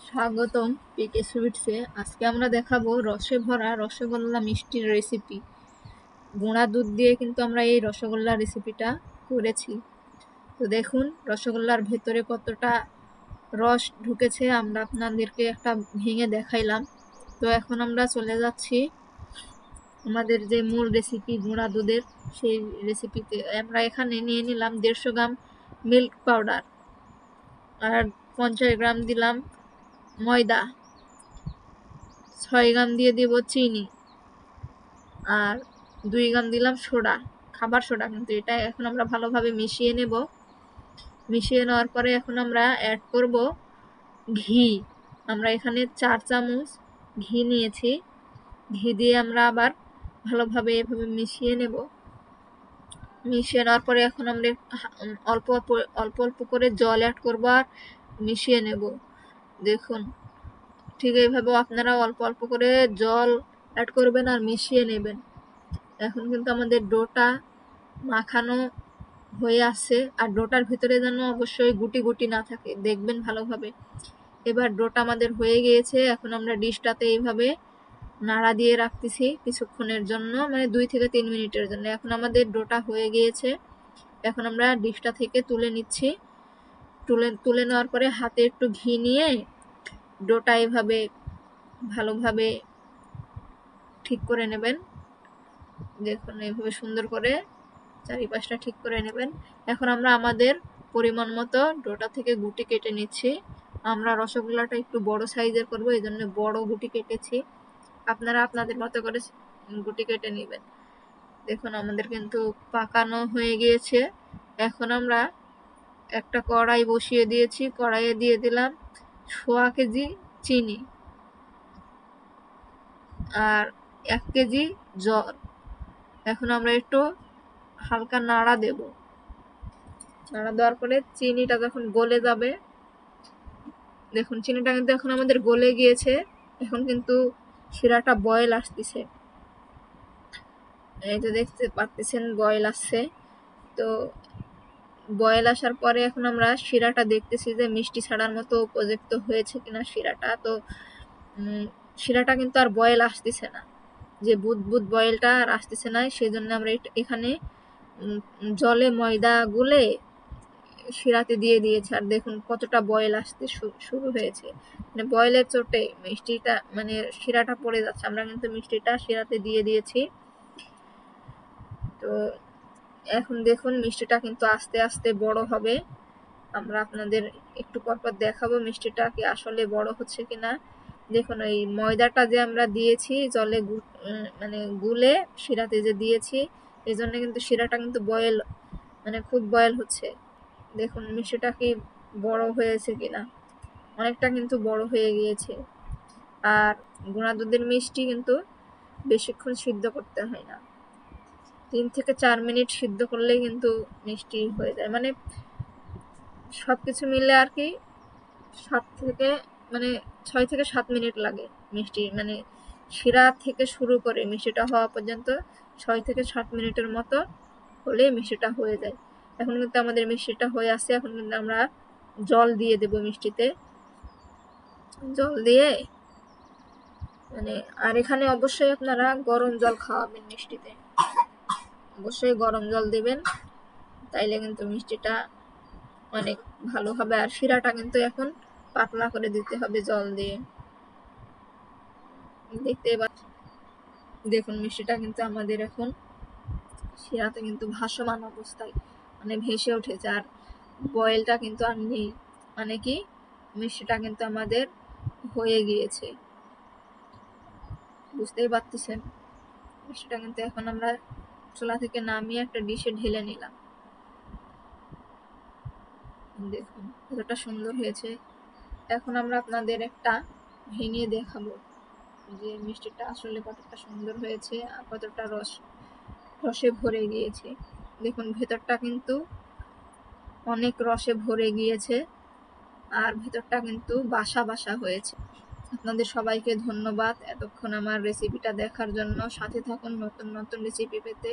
স্বাগতম পিকে সুইটসে। আজকে আমরা দেখাবো রসে ভরা রসগোল্লা মিষ্টির রেসিপি। গুঁড়া দুধ দিয়ে কিন্তু আমরা এই রসগোল্লা রেসিপিটা করেছি। তো দেখুন রসগোল্লার ভেতরে কতটা রস ঢুকেছে, আমরা আপনাদেরকে একটা ভেঙে দেখাইলাম। তো এখন আমরা চলে যাচ্ছি আমাদের যে মূল রেসিপি গুঁড়া দুধের, সেই রেসিপিতে। আমরা এখানে নিয়ে নিলাম 150 গ্রাম মিল্ক পাউডার, আর 50 গ্রাম দিলাম ময়দা, 6 গ্রাম দিয়ে দিব চিনি, আর 2 গ্রাম দিলাম সোডা, খাবার সোডা। কিন্তু এটা এখন আমরা ভালোভাবে মিশিয়ে নেব। মিশিয়ে নেওয়ার পরে এখন আমরা অ্যাড করব ঘি। আমরা এখানে 4 চামচ ঘি নিয়েছি। ঘি দিয়ে আমরা আবার ভালোভাবে এভাবে মিশিয়ে নেব। মিশিয়ে নেওয়ার পরে এখন আমরা অল্প অল্প করে জল অ্যাড করব আর মিশিয়ে নেব। দেখুন ঠিক এইভাবে আপনারা অল্প অল্প করে জল অ্যাড করবেন আর মিশিয়ে নেবেন। এখন কিন্তু আমাদের ডোটা মাখানো হয়ে আসছে, আর ডোটার ভিতরে যেন অবশ্যই গুটি গুটি না থাকে, দেখবেন ভালোভাবে। এবার ডোটা আমাদের হয়ে গিয়েছে। এখন আমরা ডিশটাতে এইভাবে নাড়া দিয়ে রাখতেছি কিছুক্ষণের জন্য, মানে 2 থেকে 3 মিনিটের জন্য। এখন আমাদের ডোটা হয়ে গিয়েছে। এখন আমরা ডিশটা থেকে তুলে নিচ্ছি। তুলে নেওয়ার পরে হাতে একটু ঘি নিয়ে ডোটা এভাবে ভালোভাবে ঠিক করে নেবেন। দেখুন এইভাবে সুন্দর করে চারিপাশটা ঠিক করে নেবেন। এখন আমরা আমাদের পরিমাণ মতো ডোটা থেকে গুটি কেটে নিচ্ছি। আমরা রসগোল্লাটা একটু বড় সাইজের করব, এই জন্য বড় গুটি কেটেছি। আপনারা আপনাদের মতো করে গুটি কেটে নেবেন। দেখুন আমাদের কিন্তু পাকানো হয়ে গিয়েছে। এখন আমরা একটা কড়াই বসিয়ে দিয়েছি। কড়াইয়ে দিয়ে দিলাম 1.5 কেজি চিনি আর 1 কেজি জল। এখন আমরা একটু হালকা নাড়া দেব। নাড়া দেওয়ার পরে চিনিটা যখন গলে যাবে, দেখুন চিনিটা কিন্তু এখন আমাদের গলে গিয়েছে। এখন কিন্তু শিরাটা বয়েল আসতেছে, এই তো দেখতে পাচ্ছেন বয়েল আসছে। তো বয়েল আসার পরে এখন আমরা শিরাটা দেখতেছি যে মিষ্টি ছাড়ার মতো উপযুক্ত হয়েছে কিনা শিরাটা। তো শিরাটা কিন্তু আর বয়েল আসতেছে না, যে বুদবুদ বয়েলটা আর আসতেছে না। সেই জন্য আমরা এখানে জলে ময়দা গুলে শিরাতে দিয়ে দিয়েছে। আর দেখুন কতটা বয়েল আসতে শুরু হয়েছে, মানে বয়েলের চোটে মিষ্টিটা, মানে শিরাটা পড়ে যাচ্ছে। আমরা কিন্তু মিষ্টিটা শিরাতে দিয়ে দিয়েছি। তো এখন দেখুন মিষ্টিটা কিন্তু আস্তে আস্তে বড় হবে। আমরা আপনাদের একটু পরপর দেখাবো মিষ্টিটা কি আসলে বড় হচ্ছে কিনা। দেখুন এই ময়দাটা যে আমরা দিয়েছি জলে মানে গুলে শিরাতে যে দিয়েছি, এই জন্য কিন্তু শিরাটা কিন্তু বয়েল, মানে খুব বয়েল হচ্ছে। দেখুন মিষ্টিটা কি বড় হয়েছে কিনা, অনেকটা কিন্তু বড় হয়ে গিয়েছে। আর গুঁড়া দুধের মিষ্টি কিন্তু বেশিক্ষণ সিদ্ধ করতে হয় না, 3 থেকে 4 মিনিট সিদ্ধ করলেই কিন্তু মিষ্টি হয়ে যায়। মানে সবকিছু মিলে আর কি 6 থেকে 7 মিনিট লাগে মিষ্টি, মানে শিরা থেকে শুরু করে মিষ্টিটা হওয়া পর্যন্ত 6 থেকে 7 মিনিটের মতো হলে মিষ্টিটা হয়ে যায়। এখন কিন্তু আমাদের মিষ্টিটা হয়ে আসছে। এখন কিন্তু আমরা জল দিয়ে দেব মিষ্টিতে। জল দিয়ে মানে, আর এখানে অবশ্যই আপনারা গরম জল খাওয়াবেন মিষ্টিতে, অবশ্যই গরম জল দেবেন, তাইলে কিন্তু মিষ্টিটা অনেক ভালো হবে। আর শিরাটা কিন্তু এখন পাতলা করে দিতে হবে জল দিয়ে। দেখতে দেখুন মিষ্টিটা কিন্তু আমাদের এখন শিরাতে কিন্তু ভাসমান অবস্থায়, মানে ভেসে উঠেছে, আর বয়েলটা কিন্তু আর নেই। মানে কি মিষ্টিটা কিন্তু আমাদের হয়ে গিয়েছে, বুঝতেই পারতেছেন। মিষ্টিটা কিন্তু এখন আমরা চুলা থেকে নামিয়ে একটা ডিশে ঢেলে নিলাম। দেখুন কতটা সুন্দর হয়েছে। এখন আমরা আপনাদের একটা ভেঙে দেখাবো যে মিষ্টিটা আসলে কতটা সুন্দর হয়েছে আর কতটা রসে ভরে গিয়েছে। দেখুন ভেতরটা কিন্তু অনেক রসে ভরে গিয়েছে, আর ভেতরটা কিন্তু বাসা বাসা হয়েছে। আপনাদের সবাইকে ধন্যবাদ এতক্ষণ আমার রেসিপিটা দেখার জন্য। সাথে থাকুন নতুন নতুন রেসিপি পেতে।